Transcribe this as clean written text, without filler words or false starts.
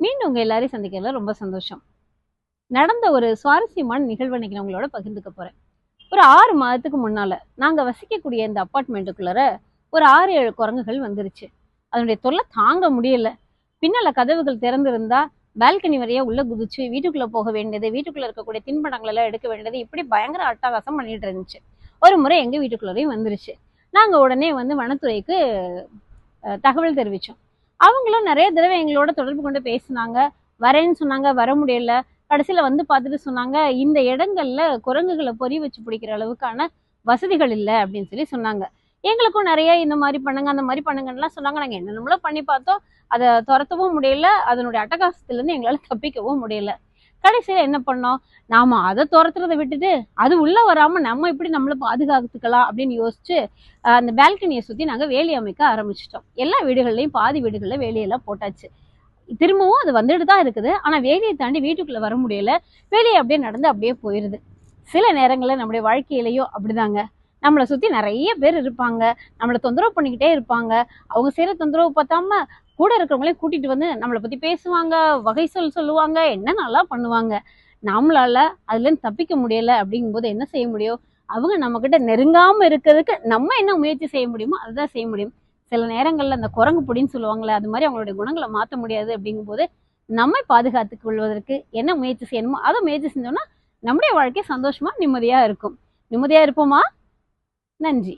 மீண்டும் உங்க எல்லாரையும் சந்திக்கிறதுல ரொம்ப சந்தோஷம். நடந்த ஒரு சுவாரஸ்யமான நிகழ்வு இன்னைக்கு நான் உங்களோட பகிர்ந்துக்க போறேன். ஒரு 6 மாதத்துக்கு முன்னால நாங்க வசிக்கக்கூடிய இந்த அப்பார்ட்மெண்ட்டுக்குள்ளார ஒரு 6, 7 குரங்குகள் வந்துருச்சு. அதனுடைய தொல்லை தாங்க முடியல. பின்னால கதவுகள் திறந்திருந்தா பால்கனி வழியா உள்ள குதிச்சு வீட்டுக்குள்ள போக வேண்டியது, வீட்டுக்குள்ள இருக்கக்கூடிய தின்பண்டங்கள் எல்லாம் எடுக்க வேண்டியது, இப்படி பயங்கர அட்டகாசம் பண்ணிட்டு இருந்துச்சு. ஒரு முறை எங்க வீட்டுக்குள்ளரையும் வந்துருச்சு. நாங்க உடனே வனத்துறைக்கு தகவல் தெரிவிச்சோம். அவங்களும் நிறைய தடவை எங்களோட தொடர்பு கொண்டு பேசினாங்க. வரேன்னு சொன்னாங்க, வர முடியல. கடைசியில வந்து பார்த்துட்டு சொன்னாங்க, இந்த இடங்கள்ல குரங்குகளை பொறி வச்சு பிடிக்கிற அளவுக்கான வசதிகள் இல்லை அப்படின்னு சொல்லி சொன்னாங்க. எங்களுக்கும் நிறைய இந்த மாதிரி பண்ணுங்க அந்த மாதிரி பண்ணுங்கலாம் சொன்னாங்க. நாங்கள் என்னென்னமோ பண்ணி பார்த்தோம். அதை துரத்தவும் முடியல, அதனுடைய அட்டகாசத்துலேருந்து எங்களால் தப்பிக்கவும் முடியல. கடைசியில் என்ன பண்ணோம், நாம அதை துரத்துறதை விட்டுட்டு அது உள்ள வராம நம்ம எப்படி நம்மளை பாதுகாத்துக்கலாம் அப்படின்னு யோசிச்சு அந்த பால்கனியை சுற்றி நாங்கள் வேலி அமைக்க ஆரம்பிச்சிட்டோம். எல்லா வீடுகள்லையும் பாதி வீடுகளில் வேலியெல்லாம் போட்டாச்சு. திரும்பவும் அது வந்துட்டு தான் இருக்குது. ஆனால் வேலியை தாண்டி வீட்டுக்குள்ளே வர முடியல. வேலியை அப்படியே நடந்து அப்படியே போயிடுது. சில நேரங்களில் நம்முடைய வாழ்க்கையிலையும் அப்படிதாங்க. நம்மளை சுற்றி நிறைய பேர் இருப்பாங்க, நம்மளை தொந்தரவு பண்ணிக்கிட்டே இருப்பாங்க. அவங்க செய்கிற தொந்தரவு பார்த்தாம கூட இருக்கிறவங்களையும் கூட்டிகிட்டு வந்து நம்மளை பற்றி பேசுவாங்க, வகை சொல்லுவாங்க, என்னென்னலாம் பண்ணுவாங்க. நம்மளால அதுலேருந்து தப்பிக்க முடியலை அப்படிங்கும்போது என்ன செய்ய முடியும்? அவங்க நம்மக்கிட்ட நெருங்காமல் இருக்கிறதுக்கு நம்ம என்ன முயற்சி செய்ய முடியுமோ அதுதான் செய்ய முடியும். சில நேரங்களில் அந்த குரங்கு பொடின்னு சொல்லுவாங்களே, அது மாதிரி அவங்களுடைய குணங்களை மாற்ற முடியாது. அப்படிங்கும்போது நம்மை பாதுகாத்துக் கொள்வதற்கு என்ன முயற்சி செய்யணுமோ அதை முயற்சி செஞ்சோம்னா நம்முடைய வாழ்க்கை சந்தோஷமா நிம்மதியாக இருக்கும். நிம்மதியாக இருப்போமா? நன்றி.